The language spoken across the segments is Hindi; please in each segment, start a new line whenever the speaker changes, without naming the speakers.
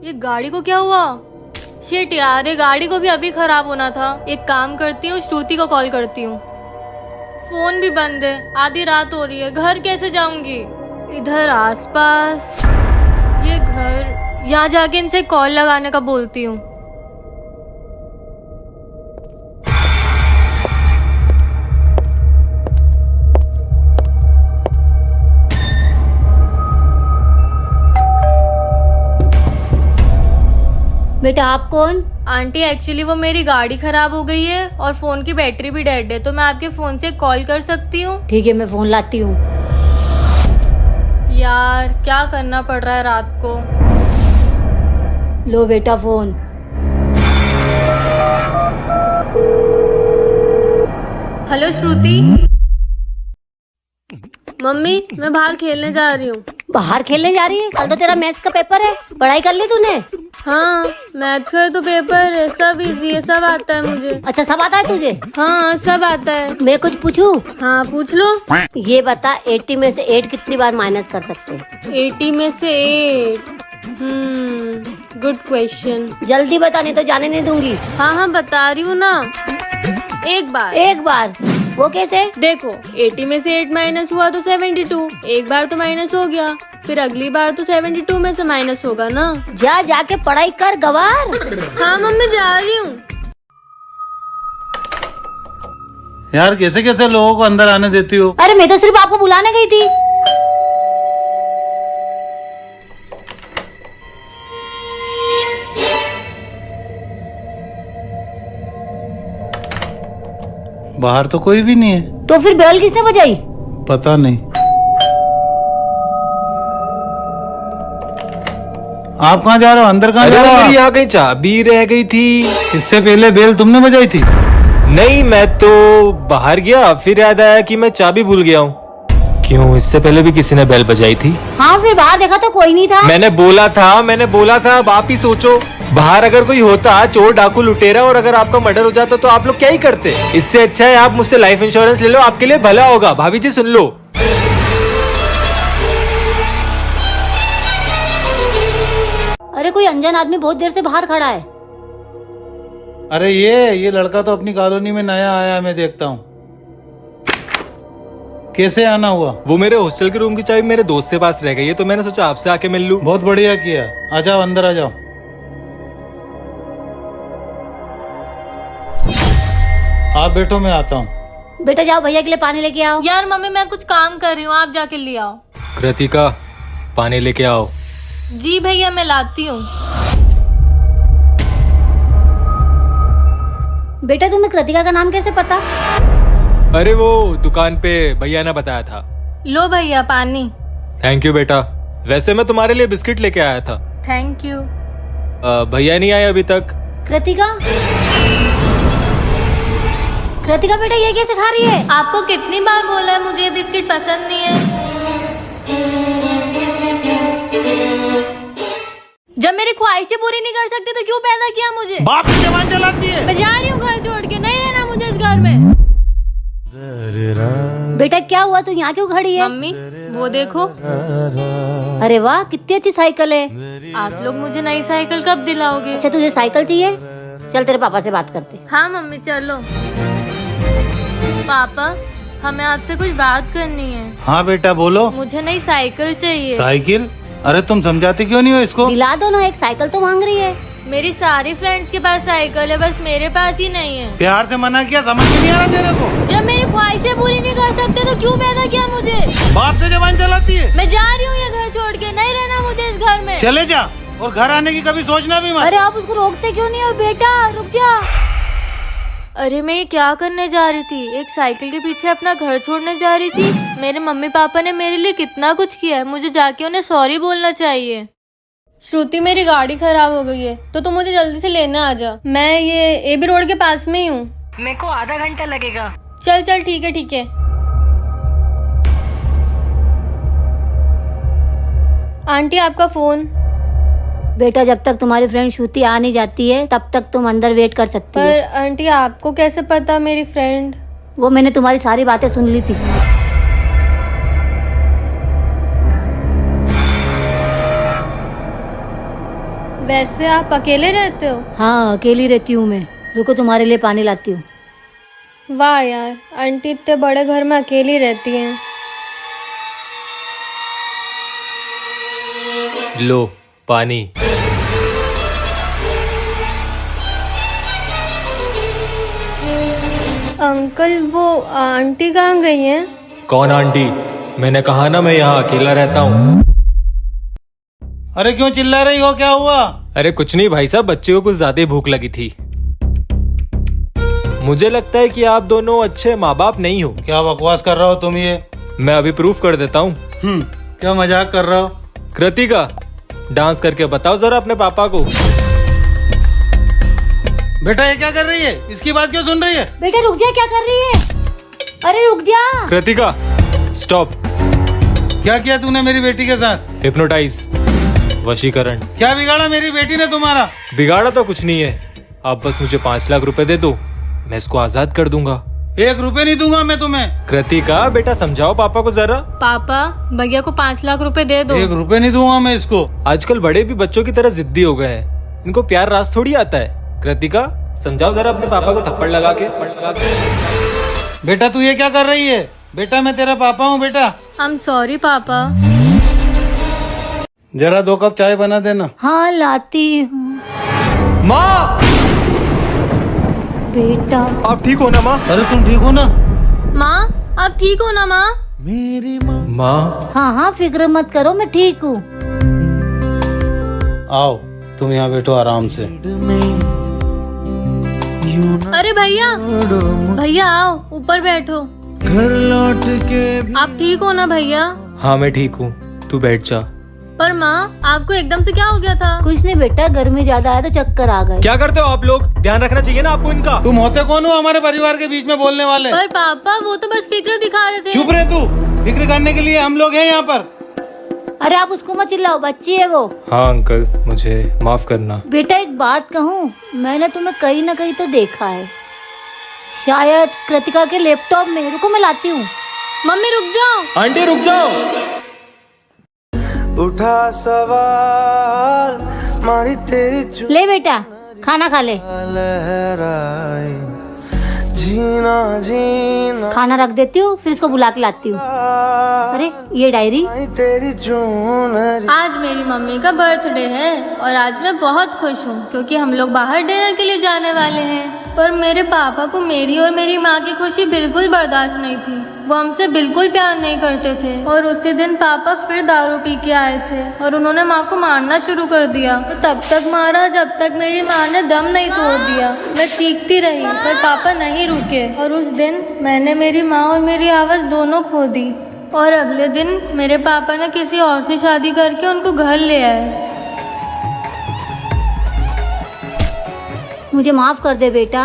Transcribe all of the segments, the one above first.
ये गाड़ी को क्या हुआ? शिट यार, ये गाड़ी को भी अभी खराब होना था। एक काम करती हूँ, श्रुति को कॉल करती हूँ। फोन भी बंद है, आधी रात हो रही है, घर कैसे जाऊंगी? इधर आसपास ये घर, यहाँ जाके इनसे कॉल लगाने का बोलती हूँ।
बेटा आप कौन?
आंटी एक्चुअली वो मेरी गाड़ी खराब हो गई है और फोन की बैटरी भी डेड है, तो मैं आपके फोन से कॉल कर सकती हूँ?
ठीक है, मैं फोन लाती हूँ।
यार क्या करना पड़ रहा है रात को।
लो बेटा फोन।
हेलो श्रुति। मम्मी मैं बाहर खेलने जा रही हूँ।
बाहर खेलने जा रही है? कल तो तेरा मैथ्स का पेपर है, पढ़ाई कर ली तूने?
हाँ मैथ्स का तो पेपर है, सब इजी है, सब आता है मुझे।
अच्छा सब आता है तुझे?
हाँ सब आता है।
मैं कुछ पूछूं?
हाँ पूछ लो।
ये बता 80 में से 8 कितनी बार माइनस कर सकते हैं?
80 में से 8? Good question.
जल्दी बता नहीं तो जाने नहीं दूंगी।
हाँ बता रही हूँ ना। एक बार।
एक बार? वो कैसे?
देखो 80 में से 8 माइनस हुआ तो 72, एक बार तो माइनस हो गया, फिर अगली बार तो 72 में से माइनस होगा ना।
जाके पढ़ाई कर गवार।
हाँ मम्मी जा रही हूँ।
यार कैसे कैसे लोगों को अंदर आने देती हो?
अरे मैं तो सिर्फ आपको बुलाने गई थी।
बाहर तो कोई भी नहीं है।
तो फिर बेल किसने बजाई?
पता नहीं। आप कहाँ जा रहे हो? अंदर कहाँ जा रहे हो?
मेरी यहाँ कहीं चाबी रह गई थी।
इससे पहले बेल तुमने बजाई थी?
नहीं मैं तो बाहर गया, फिर याद आया कि मैं चाबी भूल गया हूँ। क्यों, इससे पहले भी किसी ने बेल बजाई थी?
हाँ फिर बाहर देखा तो कोई नहीं था।
मैंने बोला था। अब आप ही सोचो, बाहर अगर कोई होता, चोर डाकू लुटेरा, और अगर आपका मर्डर हो जाता तो आप लोग क्या ही करते? इससे अच्छा है आप मुझसे लाइफ इंश्योरेंस ले लो, आपके लिए भला होगा। भाभी जी सुन लो।
अरे कोई अनजान आदमी बहुत देर से बाहर खड़ा है।
अरे ये लड़का तो अपनी कॉलोनी में नया आया है, मैं देखता हूँ। कैसे आना हुआ?
वो मेरे हॉस्टल के रूम की चाबी मेरे दोस्त के पास रह गई है, तो मैंने सोचा आपसे आके मिल लूं।
बहुत बढ़िया किया। आ जाओ अंदर आ जाओ। आप बैठो, मैं आता हूँ।
बेटा जाओ भैया के लिए पानी लेके आओ।
यार मम्मी मैं कुछ काम कर रही हूँ, आप जाके ले आओ।
कृतिका पानी लेके आओ।
जी भैया मैं लाती हूँ।
बेटा तुम्हें कृतिका का नाम कैसे पता?
अरे वो दुकान पे भैया ने बताया था।
लो भैया पानी।
थैंक यू बेटा। वैसे मैं तुम्हारे लिए बिस्किट लेके आया था।
Thank you.
भैया नहीं आए अभी तक।
कृतिका बेटा ये कैसे खा रही है?
आपको कितनी बार बोला है मुझे बिस्किट पसंद नहीं है? जब मेरी ख्वाहिशें पूरी नहीं कर सकते तो क्यों पैदा किया मुझे?
बाप की जबान चलाती है।
मैं जा रही हूँ घर छोड़ के, नहीं रहना मुझे इस घर में।
बेटा क्या हुआ, तू यहाँ क्यों खड़ी है?
मम्मी वो देखो।
अरे वाह कितनी अच्छी साइकिल है।
आप लोग मुझे नई साइकिल कब दिलाओगे?
अच्छा तुझे साइकिल चाहिए? चल तेरे पापा से बात करते।
हाँ मम्मी चलो। पापा हमें आपसे कुछ बात करनी है।
हाँ बेटा बोलो।
मुझे नई साइकिल चाहिए।
साइकिल? अरे तुम समझाते क्यों नहीं हो इसको?
दिला दो ना, एक साइकिल तो मांग रही है।
मेरी सारी फ्रेंड्स के पास साइकिल है, बस मेरे पास ही नहीं है।
प्यार से मना किया, समझ में नहीं आ रहा तेरे को?
जब मेरी ख्वाहिशें पूरी नहीं कर सकते तो क्यों पैदा किया मुझे?
बाप से जबान चलाती है।
मैं जा रही हूँ ये घर छोड़ के, नहीं रहना मुझे इस घर में।
चले जा, और घर आने की कभी सोचना भी मत।
अरे आप उसको रोकते क्यों नहीं हो? बेटा रुक जा।
अरे मैं ये क्या करने जा रही थी? एक साइकिल के पीछे अपना घर छोड़ने जा रही थी। मेरे मम्मी पापा ने मेरे लिए कितना कुछ किया है, मुझे जाके उन्हें सॉरी बोलना चाहिए। श्रुति मेरी गाड़ी खराब हो गई है, तो तुम मुझे जल्दी से लेने आ जा। मैं ये एबी रोड के पास में ही हूँ।
मेरे को आधा घंटा लगेगा।
चल ठीक है। आंटी आपका फोन।
बेटा जब तक तुम्हारी फ्रेंड श्रुति आ नहीं जाती है तब तक तुम अंदर वेट कर सकती
पर
है।
आंटी आपको कैसे पता मेरी फ्रेंड?
वो मैंने तुम्हारी सारी बातें सुन ली थी।
वैसे आप अकेले रहते हो?
हाँ अकेली रहती हूँ मैं। रुको तुम्हारे लिए पानी लाती हूँ।
वाह यार, आंटी इतने बड़े घर में अकेली रहती हैं।
लो पानी।
अंकल वो आंटी कहाँ गई हैं?
कौन आंटी? मैंने कहा ना मैं यहाँ अकेला रहता हूँ।
अरे क्यों चिल्ला रही हो, क्या हुआ?
अरे कुछ नहीं भाई साहब, बच्चे को कुछ ज्यादा ही भूख लगी थी। मुझे लगता है कि आप दोनों अच्छे माँ बाप नहीं हो।
क्या बकवास कर रहे हो तुम ये?
मैं अभी प्रूफ कर देता हूँ।
क्या मजाक कर रहे हो?
कृतिका, डांस करके बताओ जरा अपने पापा को।
बेटा ये क्या कर रही है? इसकी बात क्यों सुन रही है?
बेटा रुक जा, क्या कर रही है? अरे रुक जा।
कृतिका स्टॉप।
क्या किया तूने मेरी बेटी के साथ?
हिप्नोटाइज, वशीकरण।
क्या बिगाड़ा मेरी बेटी ने तुम्हारा?
बिगाड़ा तो कुछ नहीं है, आप बस मुझे 5 लाख रुपए दे दो, मैं इसको आजाद कर दूंगा।
1 रुपए नहीं दूंगा मैं तुम्हें।
कृतिका बेटा समझाओ पापा को जरा।
पापा भैया को 5 लाख रुपए दे दो।
1 रुपए नहीं दूंगा मैं इसको।
आजकल बड़े भी बच्चों की तरह जिद्दी हो गए हैं, इनको प्यार रास थोड़ी आता है। कृतिका समझाओ जरा अपने पापा को थप्पड़ लगा के।
बेटा तू ये क्या कर रही है? बेटा मैं तेरा पापा हूँ बेटा।
आई एम सॉरी पापा।
जरा 2 कप चाय बना देना।
हाँ लाती हूँ।
माँ
बेटा
आप ठीक हो ना माँ?
अरे तुम ठीक हो ना?
माँ आप ठीक हो ना माँ?
माँ
हाँ हाँ फिक्र मत करो, मैं ठीक हूँ।
आओ तुम यहाँ बैठो आराम से।
अरे भैया भैया आओ ऊपर बैठो।
घर लौट के
आप ठीक हो ना भैया?
हाँ मैं ठीक हूँ, तू बैठ जा।
पर माँ आपको एकदम से क्या हो गया था?
कुछ नहीं बेटा, गर्मी ज्यादा आया तो चक्कर आ गए।
क्या करते हो आप लोग? ध्यान रखना चाहिए ना आपको इनका।
तुम होते कौन हो हमारे परिवार के बीच में बोलने वाले?
पर पापा वो तो बस फिक्र दिखा रहे थे।
चुप रहे तू। फिक्र करने के लिए हम लोग हैं यहाँ पर।
अरे आप उसको मत चिल्लाओ, बच्ची है वो।
हाँ अंकल मुझे माफ करना।
बेटा एक बात कहूँ, मैंने तुम्हें कहीं ना कहीं तो देखा है, शायद कृतिका के लैपटॉप में। रुको मैं लाती हूँ।
मम्मी रुक जाओ।
आंटी रुक जाओ।
उठा सवाल मारी तेरी
ले बेटा खाना खा ले।
लहराए जीना जीना
खाना रख देती हूँ, फिर इसको बुला के लाती हूँ। अरे ये डायरी।
तेरी जून
आज मेरी मम्मी का बर्थडे है और आज मैं बहुत खुश हूँ क्योंकि हम लोग बाहर डिनर के लिए जाने वाले हैं। पर मेरे पापा को मेरी और मेरी माँ की खुशी बिल्कुल बर्दाश्त नहीं थी। वो हमसे बिल्कुल प्यार नहीं करते थे और उसी दिन पापा फिर दारू पी के आए थे और उन्होंने माँ को मारना शुरू कर दिया। तब तक मारा जब तक मेरी माँ ने दम नहीं तोड़ दिया। मैं चीखती रही पर पापा नहीं रुके और उस दिन मैंने मेरी माँ और मेरी आवाज़ दोनों खो दी। और अगले दिन मेरे पापा ने किसी और से शादी करके उनको घर ले आए।
मुझे माफ कर दे बेटा,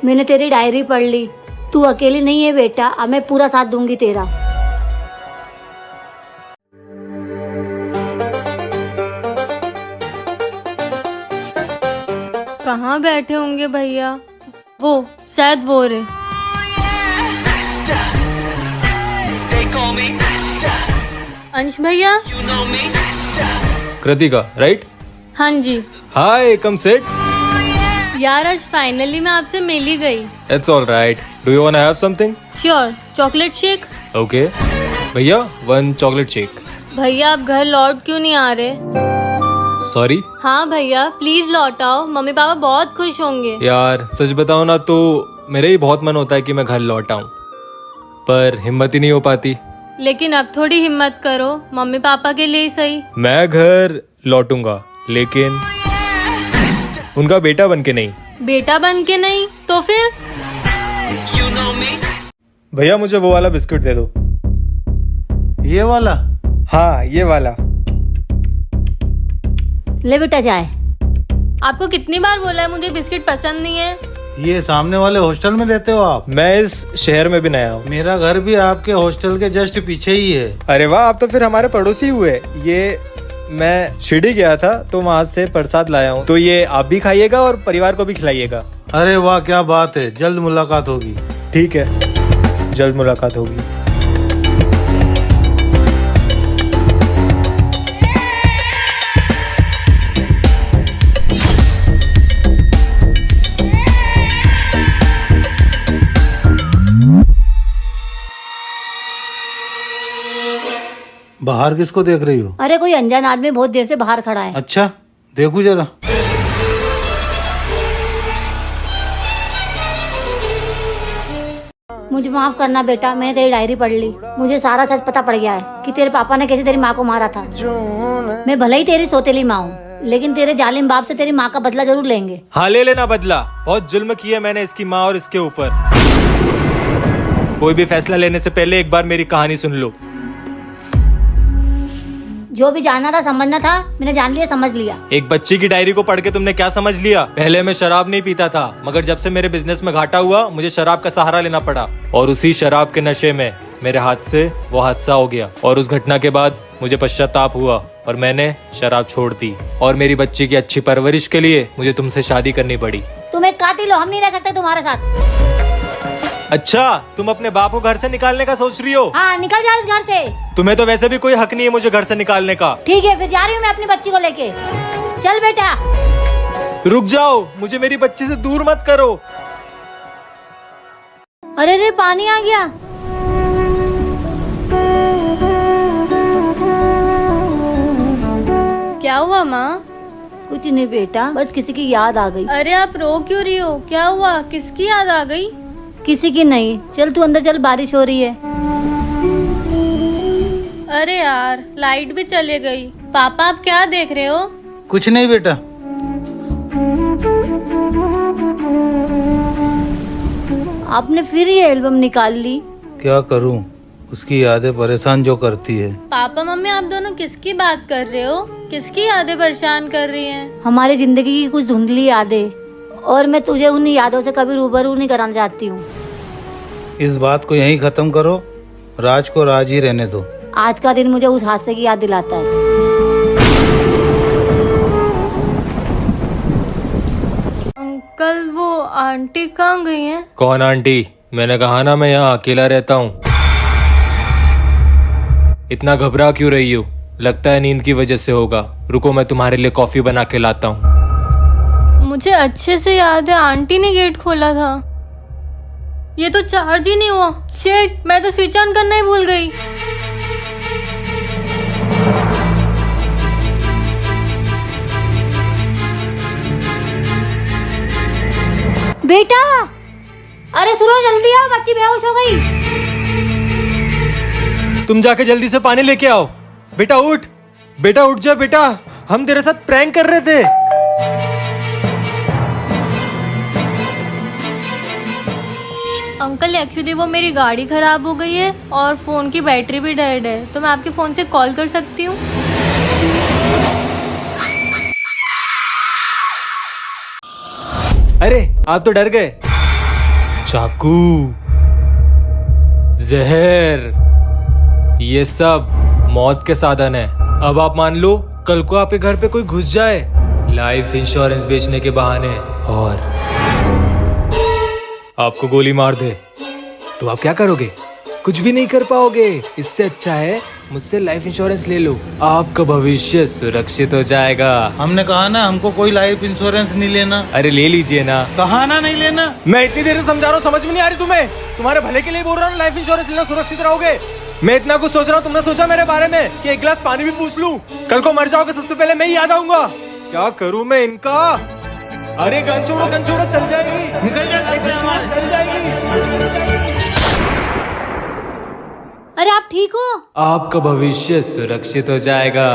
मैंने तेरी डायरी पढ़ ली। तू अकेली नहीं है बेटा, अब मैं पूरा साथ दूंगी तेरा।
कहाँ बैठे होंगे भैया? वो शायद वो रे। अंश भैया।
कृतिका राइट?
हाँ जी।
हाय कम सिट।
यार आज फाइनली मैं आपसे मिल ही गई।
It's all right. Do you want to have something?
Sure, chocolate shake.
Okay भैया 1 चॉकलेट शेक।
भैया आप घर लौट क्यों नहीं आ रहे?
सॉरी
हाँ भैया प्लीज लौट आओ, मम्मी पापा बहुत खुश होंगे।
यार सच बताओ ना तो मेरा ही बहुत मन होता है कि मैं घर लौट आऊं, पर हिम्मत ही नहीं हो पाती।
लेकिन अब थोड़ी हिम्मत करो, मम्मी पापा के लिए ही सही।
मैं घर लौटूंगा लेकिन उनका बेटा बन के नहीं।
बेटा बन के नहीं तो फिर?
भैया मुझे वो वाला बिस्कुट दे दो।
ये वाला?
हाँ ये वाला।
ले बेटा चाय।
आपको कितनी बार बोला है मुझे बिस्किट पसंद नहीं है?
ये सामने वाले हॉस्टल में रहते हो आप?
मैं इस शहर में भी नया हूँ।
मेरा घर भी आपके हॉस्टल के जस्ट पीछे ही है।
अरे वाह, आप तो फिर हमारे पड़ोसी हुए। ये मैं शिरडी गया था तो वहाँ से प्रसाद लाया हूँ, तो ये आप भी खाइएगा और परिवार को भी खिलाइएगा।
अरे वाह क्या बात है, जल्द मुलाकात होगी।
ठीक है, जल्द मुलाकात होगी।
बाहर किसको देख रही हो?
अरे कोई अनजान आदमी बहुत देर से बाहर खड़ा है।
अच्छा, देखूं जरा।
मुझे माफ करना बेटा, मैंने तेरी डायरी पढ़ ली। मुझे सारा सच पता पड़ गया है कि तेरे पापा ने कैसे तेरी माँ को मारा था। मैं भले ही तेरी सौतेली माँ हूँ, लेकिन तेरे जालिम बाप से तेरी माँ का बदला जरूर लेंगे।
हाँ, ले लेना बदला। बहुत जुल्म किया मैंने इसकी माँ और इसके ऊपर। कोई भी फैसला लेने से पहले एक बार मेरी कहानी सुन लो।
जो भी जानना था, समझना था, मैंने जान लिया, समझ लिया।
एक बच्ची की डायरी को पढ़ के तुमने क्या समझ लिया? पहले मैं शराब नहीं पीता था, मगर जब से मेरे बिजनेस में घाटा हुआ मुझे शराब का सहारा लेना पड़ा, और उसी शराब के नशे में मेरे हाथ से वो हादसा हो गया। और उस घटना के बाद मुझे पश्चाताप हुआ और मैंने शराब छोड़ दी। और मेरी बच्ची की अच्छी परवरिश के लिए मुझे तुमसे शादी करनी पड़ी।
तुम एक कातिल हो, हम नहीं रह सकते तुम्हारे साथ।
अच्छा, तुम अपने बाप को घर से निकालने का सोच रही हो?
हाँ, निकल जाओ इस घर से।
तुम्हें तो वैसे भी कोई हक नहीं है मुझे घर से निकालने का।
ठीक है, फिर जा रही हूँ मैं अपनी बच्ची को लेके। चल बेटा।
रुक जाओ, मुझे मेरी बच्ची से दूर मत करो।
अरे रे, पानी आ गया।
क्या हुआ माँ?
कुछ नहीं बेटा, बस किसी की याद आ गई।
अरे आप रो क्यों रही हो? क्या हुआ? किसकी याद आ गई?
किसी की नहीं, चल तू अंदर चल, बारिश हो रही है।
अरे यार, लाइट भी चली गई। पापा आप क्या देख रहे हो?
कुछ नहीं बेटा।
आपने फिर ये एल्बम निकाल ली?
क्या करूं, उसकी यादें परेशान जो करती है।
पापा मम्मी आप दोनों किसकी बात कर रहे हो? किसकी यादें परेशान कर रही हैं?
हमारी जिंदगी की कुछ धुंधली यादें, और मैं तुझे उन यादों से कभी रूबरू नहीं कराना चाहती हूँ।
इस बात को यहीं खत्म करो, राज को राज ही रहने दो।
आज का दिन मुझे उस हादसे की याद दिलाता है।
अंकल वो आंटी कहाँ गई हैं?
कौन आंटी? मैंने कहा ना मैं यहाँ अकेला रहता हूँ। इतना घबरा क्यों रही हो? लगता है नींद की वजह से होगा। रुको, मैं तुम्हारे लिए कॉफी बना के लाता हूँ।
मुझे अच्छे से याद है आंटी ने गेट खोला था। ये तो चार्ज ही नहीं हुआ। शिट, मैं तो स्विच ऑन करना ही भूल गई।
बेटा, अरे सुनो, जल्दी आओ, बच्ची बेहोश हो गई।
तुम जाके जल्दी से पानी लेके आओ। बेटा उठ, बेटा उठ जा बेटा, हम तेरे साथ प्रैंक कर रहे थे।
अंकल एक्चुअली वो मेरी गाड़ी खराब हो गई है और फोन की बैटरी भी डेड है, तो मैं आपके फोन से कॉल कर सकती हूँ?
अरे आप तो डर गए। चाकू, जहर, ये सब मौत के साधन है। अब आप मान लो कल को आपके घर पे कोई घुस जाए लाइफ इंश्योरेंस बेचने के बहाने और आपको गोली मार दे, तो आप क्या करोगे? कुछ भी नहीं कर पाओगे। इससे अच्छा है मुझसे लाइफ इंश्योरेंस ले लो, आपका भविष्य सुरक्षित हो जाएगा।
हमने कहा ना हमको कोई लाइफ इंश्योरेंस नहीं लेना।
अरे ले लीजिए ना।
कहा ना नहीं लेना।
मैं इतनी देर से समझा रहा हूँ, समझ में नहीं आ रही तुम्हें? तुम्हारे भले के लिए बोल रहा हूँ, लाइफ इंश्योरेंस लेना, सुरक्षित रहोगे। मैं इतना कुछ सोच रहा हूँ, तुमने सोचा मेरे बारे में कि एक गिलास पानी भी पूछ लूं? कल को मर जाओगे सबसे पहले मैं ही याद आऊंगा। क्या करूं मैं इनका? अरे गन छोड़ो, गन छोड़ो, चल जाएगी, निकल जाएगी, चल जाएगी।
अरे आप ठीक हो?
आपका भविष्य सुरक्षित हो जाएगा।